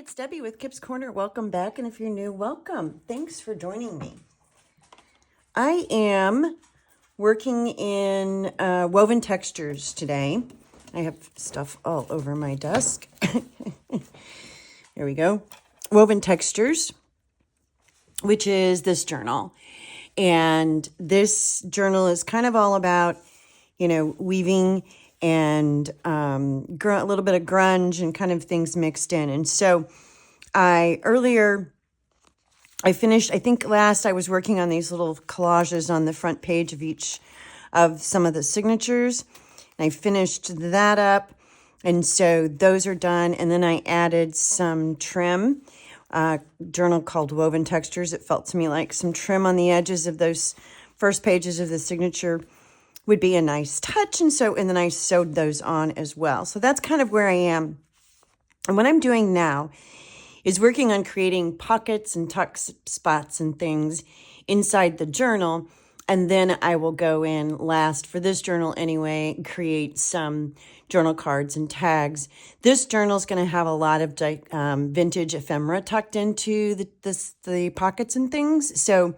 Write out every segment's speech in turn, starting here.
it's Debbie with Kip's Corner. Welcome back, and if you're new, welcome. Thanks for joining me. I am working in woven textures today. I have stuff all over my desk. There we go. Woven textures, which is this journal. And this journal is kind of all about, weaving and a little bit of grunge and kind of things mixed in. And so I finished, I think last I was working on these little collages on the front page of each of some of the signatures. And I finished that up. And so those are done. And then I added some trim, journal called Woven Textures. It felt to me like some trim on the edges of those first pages of the signature would be a nice touch. And then I sewed those on as well. So that's kind of where I am. And what I'm doing now is working on creating pockets and tuck spots and things inside the journal. And then I will go in last, for this journal anyway, create some journal cards and tags. This journal is going to have a lot of vintage ephemera tucked into the pockets and things. So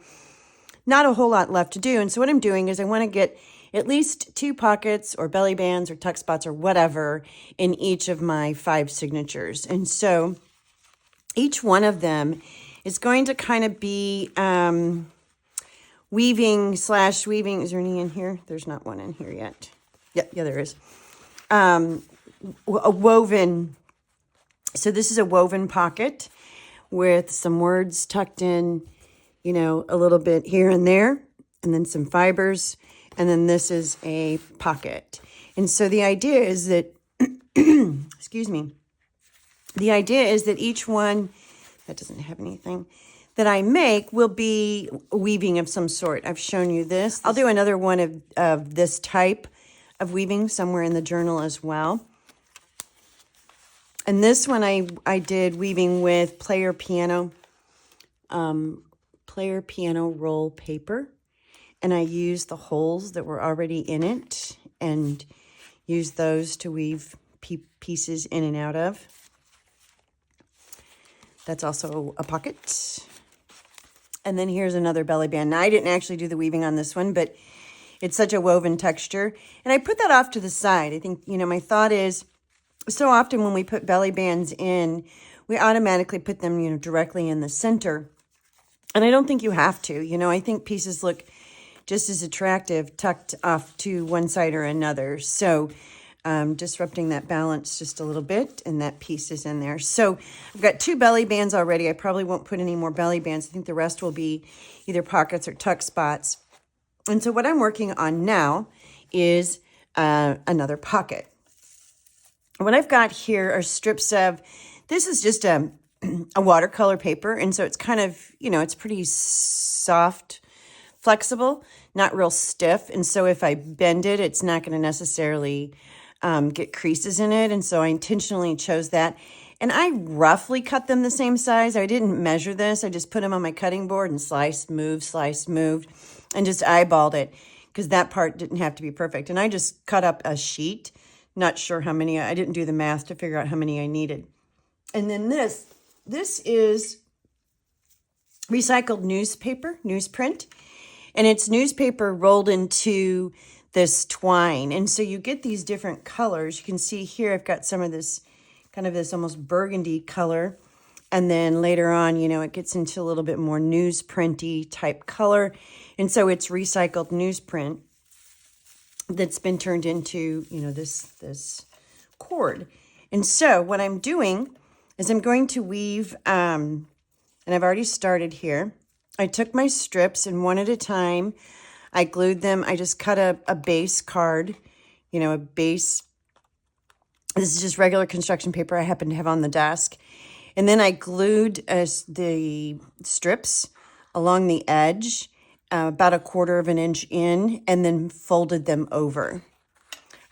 not a whole lot left to do. And so what I'm doing is I want to get at least 2 pockets or belly bands or tuck spots or whatever in each of my 5 signatures. And so each one of them is going to kind of be weaving. Is there any in here? There's not one in here yet. Yeah, there is. A woven. So this is a woven pocket with some words tucked in, a little bit here and there, and then some fibers. And then this is a pocket. And so the idea is that, excuse me, the idea is that each one, that doesn't have anything, that I make will be weaving of some sort. I've shown you this. I'll do another one of this type of weaving somewhere in the journal as well. And this one I did weaving with player piano roll paper. And I used the holes that were already in it and used those to weave pieces in and out of. That's also a pocket. And then here's another belly band. Now, I didn't actually do the weaving on this one, but it's such a woven texture. And I put that off to the side. I think, my thought is, so often when we put belly bands in, we automatically put them, directly in the center. And I don't think you have to. I think pieces look just as attractive tucked off to one side or another. So disrupting that balance just a little bit, and that piece is in there. So I've got 2 belly bands already. I probably won't put any more belly bands. I think the rest will be either pockets or tuck spots. And so what I'm working on now is another pocket. What I've got here are strips of, this is just a watercolor paper. And so it's kind of, it's pretty soft, flexible, not real stiff. And so if I bend it, it's not going to necessarily get creases in it. And so I intentionally chose that. And I roughly cut them the same size. I didn't measure this. I just put them on my cutting board and sliced, moved, and just eyeballed it because that part didn't have to be perfect. And I just cut up a sheet. Not sure how many. I didn't do the math to figure out how many I needed. And then this is recycled newsprint. And it's newspaper rolled into this twine. And so you get these different colors. You can see here I've got some of this, kind of this almost burgundy color. And then later on, it gets into a little bit more newsprinty type color. And so it's recycled newsprint that's been turned into, this cord. And so what I'm doing is I'm going to weave, and I've already started here. I took my strips and one at a time, I glued them. I just cut a base card, a base. This is just regular construction paper I happen to have on the desk. And then I glued the strips along the edge, about 1/4 of an inch in, and then folded them over.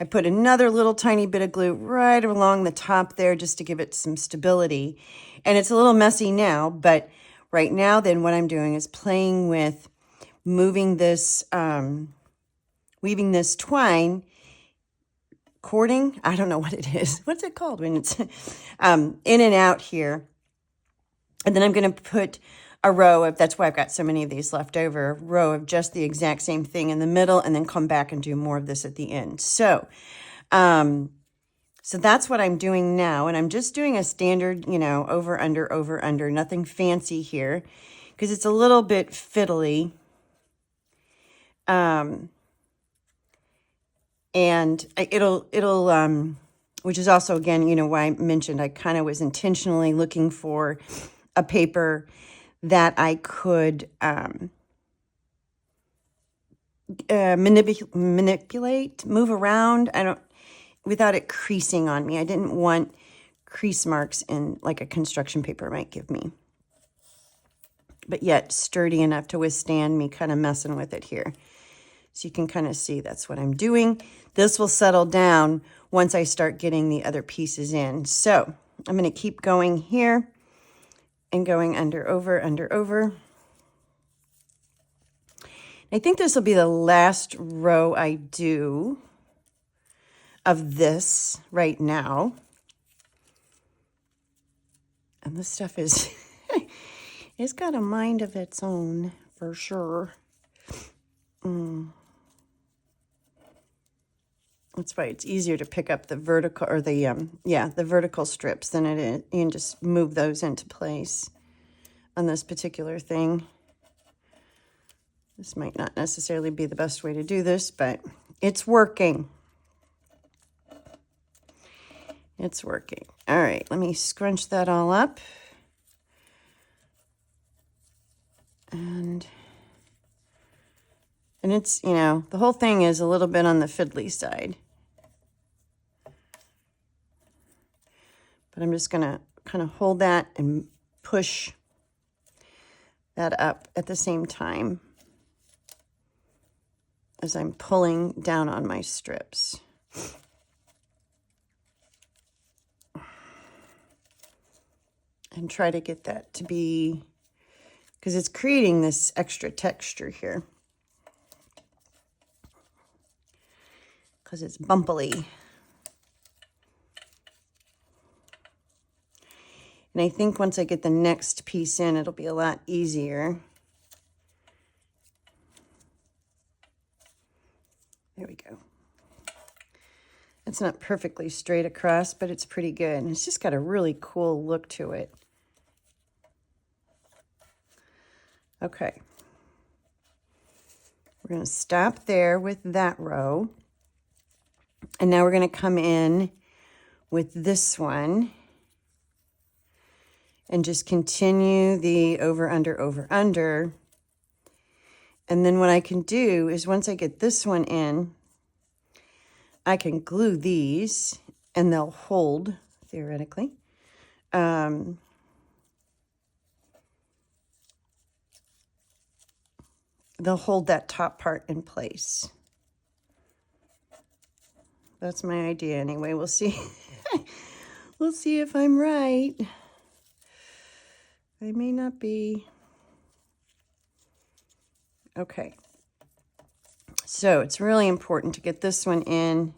I put another little tiny bit of glue right along the top there just to give it some stability. And it's a little messy now, but right now, then what I'm doing is playing with moving this, weaving this twine, cording. I don't know what it is. What's it called when it's in and out here And then I'm going to put a row of, that's why I've got so many of these left over, a row of just the exact same thing in the middle, and then come back and do more of this at the end. So that's what I'm doing now. And I'm just doing a standard, you know, over, under, nothing fancy here, because it's a little bit fiddly. And it'll, which is also, again, you know, why I mentioned I kind of was intentionally looking for a paper that I could manipulate, move around. Without it creasing on me. I didn't want crease marks in like a construction paper might give me, but yet sturdy enough to withstand me kind of messing with it here. So you can kind of see that's what I'm doing. This will settle down once I start getting the other pieces in. So I'm going to keep going here and going under, over. I think this will be the last row I do of this right now. And this stuff is, it's got a mind of its own for sure. That's why it's easier to pick up the vertical or the vertical strips than it is. You can just move those into place on this particular thing. This might not necessarily be the best way to do this, but it's working. It's working. All right, let me scrunch that all up. And it's, you know, the whole thing is a little bit on the fiddly side. But I'm just going to kind of hold that and push that up at the same time as I'm pulling down on my strips. And try to get that to be, because it's creating this extra texture here. Because it's bumpily. And I think once I get the next piece in, it'll be a lot easier. There we go. It's not perfectly straight across, but it's pretty good. And it's just got a really cool look to it. Okay. We're going to stop there with that row. And now we're going to come in with this one. And just continue the over, under. And then what I can do is once I get this one in, I can glue these and they'll hold, theoretically. They'll hold that top part in place. That's my idea anyway. We'll see. We'll see if I'm right. I may not be. Okay. So it's really important to get this one in.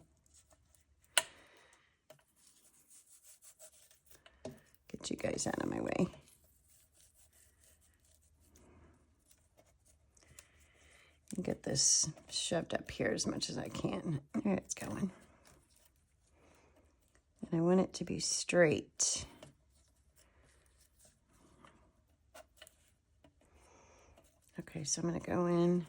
Get you guys out of my way. And get this shoved up here as much as I can. There it's going. And I want it to be straight. Okay, so I'm going to go in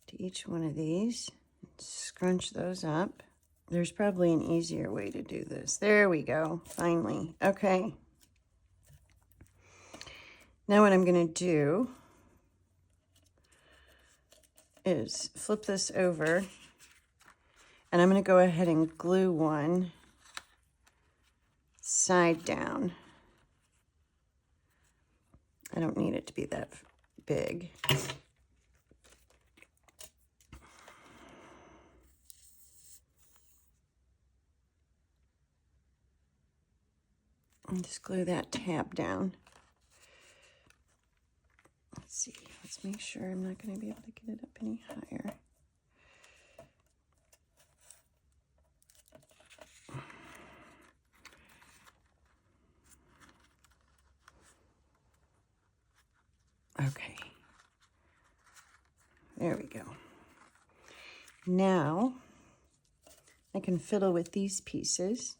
to each one of these, scrunch those up. There's probably an easier way to do this. There we go, finally. Okay. Now what I'm going to do is flip this over, and I'm going to go ahead and glue one side down. I don't need it to be that big. And just glue that tab down. Let's see, let's make sure I'm not going to be able to get it up any higher. There we go. Now I can fiddle with these pieces.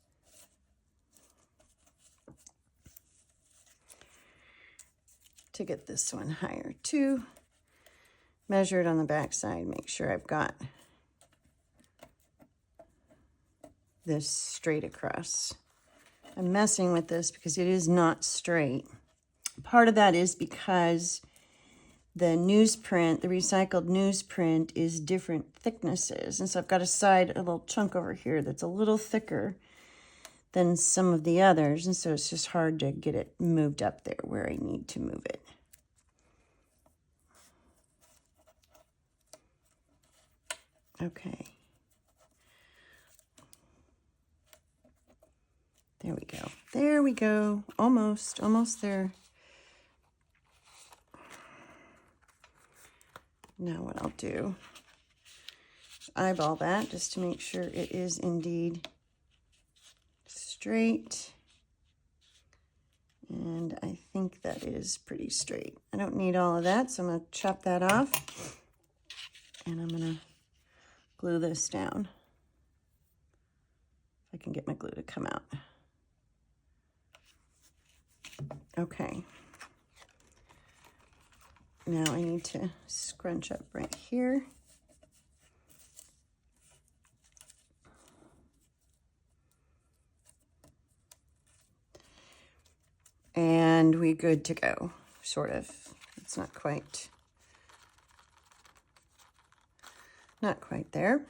To get this one higher too. Measure it on the back side, make sure I've got this straight across. I'm messing with this because it is not straight. Part of that is because the newsprint, the recycled newsprint, is different thicknesses. And so I've got a little chunk over here that's a little thicker than some of the others. And so it's just hard to get it moved up there where I need to move it. Okay. There we go. There we go. Almost there. Now what I'll do is eyeball that just to make sure it is indeed straight. And I think that is pretty straight. I don't need all of that, so I'm going to chop that off. And I'm going to glue this down. If I can get my glue to come out. Okay. Now I need to scrunch up right here. And we're good to go, sort of. It's not quite there.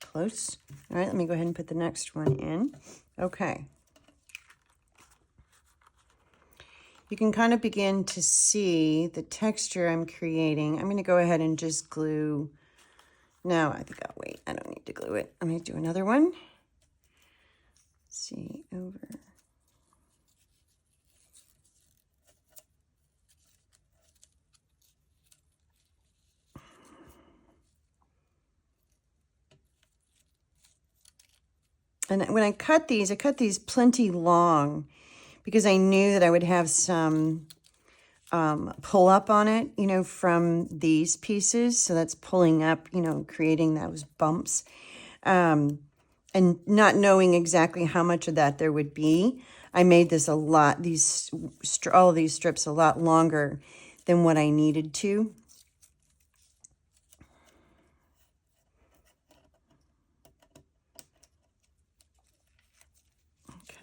Close. All right, let me go ahead and put the next one in. Okay. You can kind of begin to see the texture I'm creating. I'm going to go ahead and just glue. No, I think I'll wait. I don't need to glue it. I'm going to do another one. Let's see, over. And when I cut these plenty long because I knew that I would have some pull up on it, you know, from these pieces. So that's pulling up, you know, creating those bumps. And not knowing exactly how much of that there would be, I made this a lot, all of these strips a lot longer than what I needed to.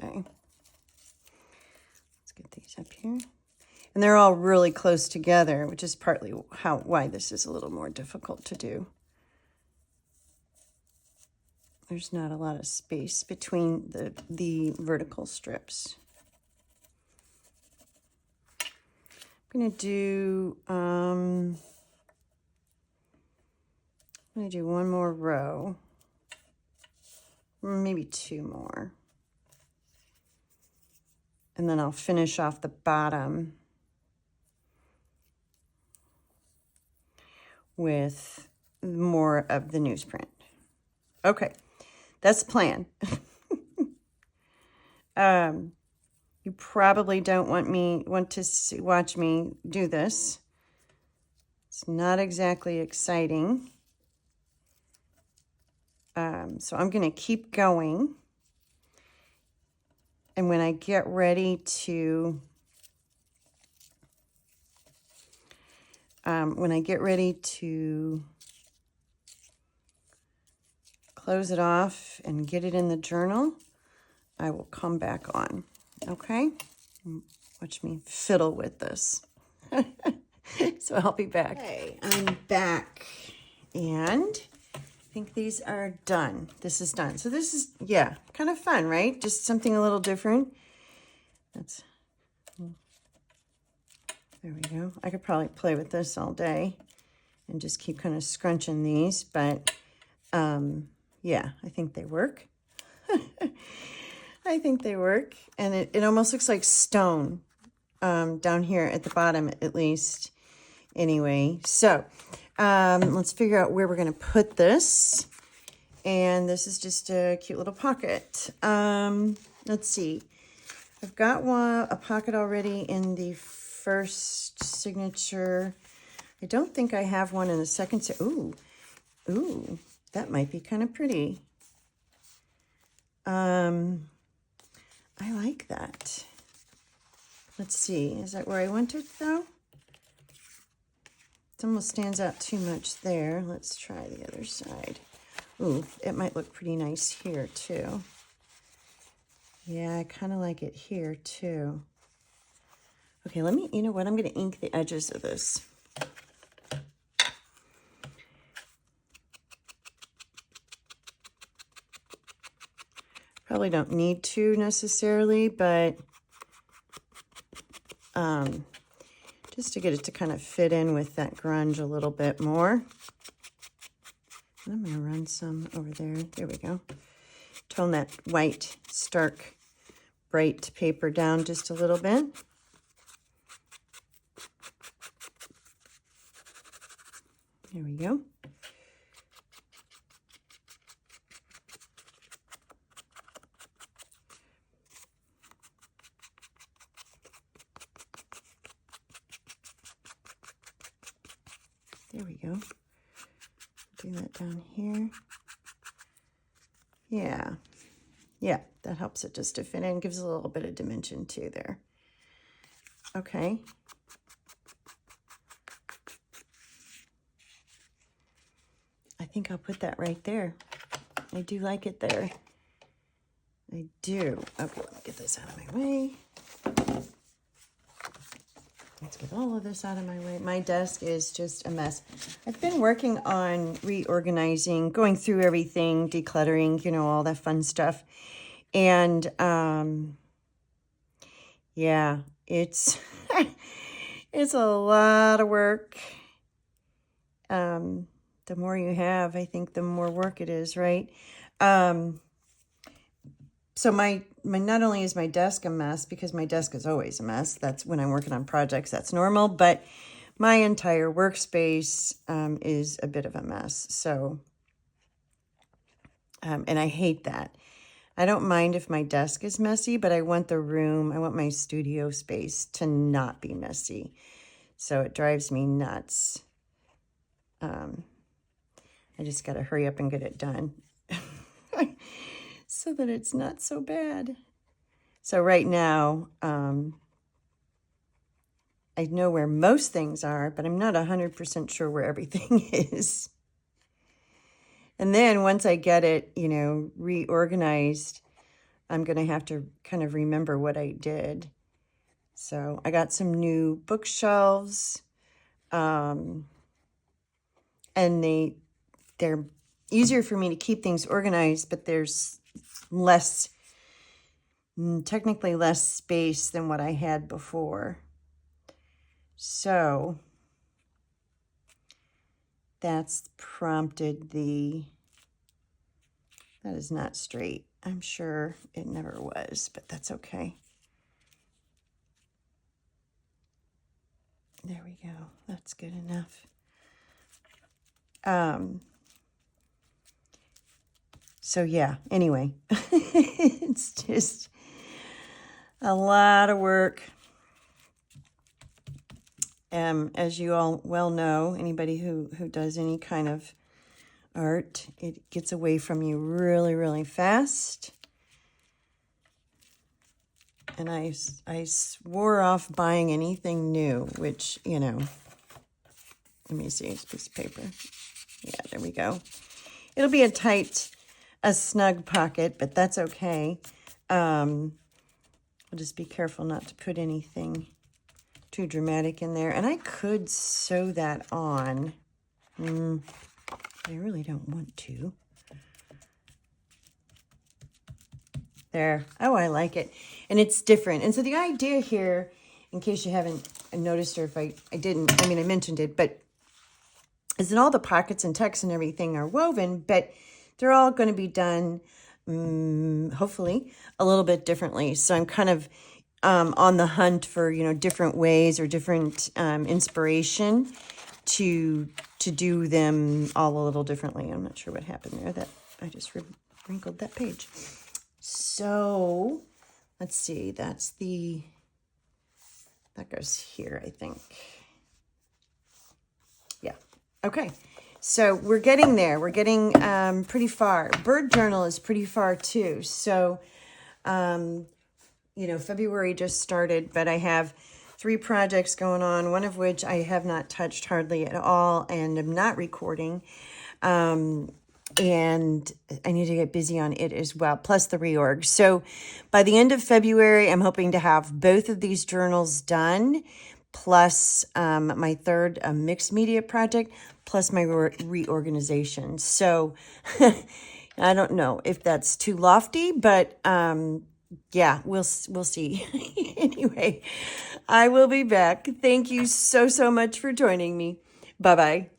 Okay. Let's get these up here. And they're all really close together, which is partly why this is a little more difficult to do. There's not a lot of space between the vertical strips. I'm going to do one more row, maybe two more. And then I'll finish off the bottom with more of the newsprint. Okay, that's the plan. You probably don't want to watch me do this. It's not exactly exciting. So I'm going to keep going. And when I get ready to close it off and get it in the journal, I will come back on. Okay? Watch me fiddle with this. So I'll be back. Okay, I'm back. And I think these are done. This is done. So this is, yeah, kind of fun, right? Just something a little different. There we go. I could probably play with this all day and just keep kind of scrunching these, but yeah, I think they work. I think they work. And it almost looks like stone down here at the bottom, at least. Anyway, so let's figure out where we're going to put this. And this is just a cute little pocket. Let's see. I've got a pocket already in the first signature. I don't think I have one in the second set. Ooh, ooh, that might be kind of pretty. I like that. Let's see, is that where I want it though? It almost stands out too much there. Let's try the other side. Ooh, it might look pretty nice here too. Yeah, I kind of like it here too. Okay, let me, you know what? I'm going to ink the edges of this. Probably don't need to necessarily, but just to get it to kind of fit in with that grunge a little bit more. I'm going to run some over there. There we go. Tone that white, stark, bright paper down just a little bit. There we go. There we go. Do that down here. Yeah. Yeah, that helps it just to fit in. Gives a little bit of dimension too there. Okay. I think I'll put that right there. I do like it there. I do. Okay, let me get this out of my way. Let's get all of this out of my way. My desk is just a mess. I've been working on reorganizing, going through everything, decluttering, you know, all that fun stuff. And yeah, it's it's a lot of work. The more you have, I think the more work it is, right? So my not only is my desk a mess, because my desk is always a mess. That's when I'm working on projects, that's normal. But my entire workspace is a bit of a mess. So, and I hate that. I don't mind if my desk is messy, but I want the room, I want my studio space to not be messy. So it drives me nuts. I just got to hurry up and get it done so that it's not so bad. So right now, I know where most things are, but I'm not 100% sure where everything is. And then once I get it, you know, reorganized, I'm going to have to kind of remember what I did. So I got some new bookshelves, and they're easier for me to keep things organized, but there's technically less space than what I had before. So that's prompted that is not straight. I'm sure it never was, but that's okay. There we go. That's good enough. So yeah, anyway, it's just a lot of work. As you all well know, anybody who does any kind of art, it gets away from you really, really fast. And I swore off buying anything new, which, you know, let me see, it's a piece of paper. Yeah, there we go. It'll be a snug pocket, but that's okay. I'll just be careful not to put anything too dramatic in there. And I could sew that on. I really don't want to. There. Oh, I like it. And it's different. And so the idea here, in case you haven't noticed, or if I didn't, I mean, I mentioned it, but is that all the pockets and tucks and everything are woven, but they're all going to be done, hopefully, a little bit differently. So I'm kind of on the hunt for, you know, different ways or different inspiration to do them all a little differently. I'm not sure what happened there. That I just wrinkled that page. So let's see. That goes here, I think. Yeah. Okay. So we're getting there. We're getting pretty far. Bird journal is pretty far too. So, you know, February just started, but I have 3 projects going on, one of which I have not touched hardly at all and am not recording. And I need to get busy on it as well, plus the reorg. So by the end of February, I'm hoping to have both of these journals done, plus my third mixed media project, plus my reorganization. So I don't know if that's too lofty, but yeah, we'll see. Anyway, I will be back. Thank you so much for joining me. Bye-bye.